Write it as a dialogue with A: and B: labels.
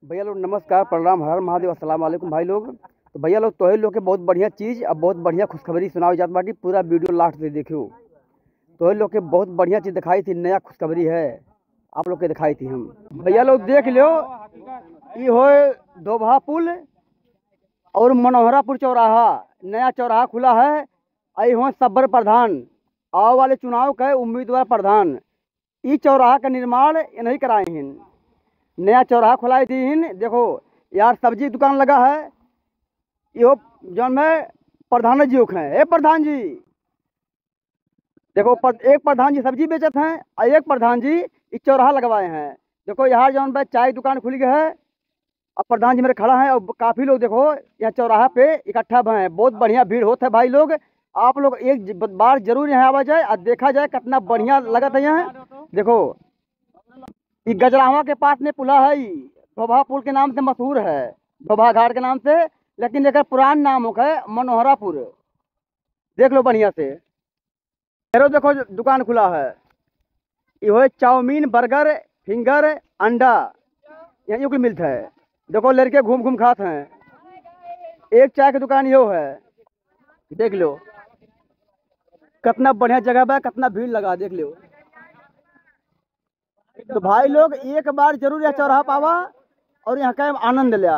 A: भैया लोग नमस्कार, प्रणाम, हर हर महादेव, अस्सलाम वालेकुम भाई लोग। तो भैया लोग तोहे लोग के बहुत बढ़िया चीज़ और बहुत बढ़िया खुशखबरी सुनाई जात बाटी। पूरा वीडियो लास्ट से देखियो। तोहे लोग के बहुत बढ़िया चीज़ दिखाई थी, नया खुशखबरी है आप लोग के दिखाई थी हम। भैया लोग देख लो, ये हो दोभा पुल और मनोहरापुर चौराहा, नया चौराहा खुला है। आई हो सब्बर प्रधान, आओ वाले चुनाव के उम्मीदवार प्रधान। ई चौराहा का निर्माण नहीं कराए हैं, नया चौराहा खुलाई थी इन। देखो यार, सब्जी दुकान लगा है। यो जो में प्रधान जी हैं, ए प्रधान जी देखो, एक प्रधान जी सब्जी बेचत हैं और एक प्रधान जी इस चौराहा लगवाए हैं। देखो यहाँ जो है चाय दुकान खुल गया है और प्रधान जी मेरे खड़ा है और काफ़ी लोग देखो यहाँ चौराहा पे इकट्ठा भए हैं। बहुत बढ़िया भीड़ होता है भाई लोग। आप लोग एक बार जरूर यहाँ आवा जाए और देखा जाए कितना बढ़िया लगता है यहाँ। देखो ये गजरावा के पास में पुला है, धोबा पुल के नाम से मशहूर है, धोबा घाट के नाम से, लेकिन एक पुरान नाम है मनोहरापुर। देख लो बढ़िया से। फेरो देखो दुकान खुला है, ये चाउमीन, बर्गर, फिंगर, अंडा यहीं कुछ मिलता है। देखो लड़के घूम घूम खाते हैं। एक चाय की दुकान यो है, देख लो कितना बढ़िया जगह बा, कितना भीड़ लगा, देख लो। तो भाई लोग एक बार जरूर यह चौराहा पावा और यहाँ का आनंद लिया।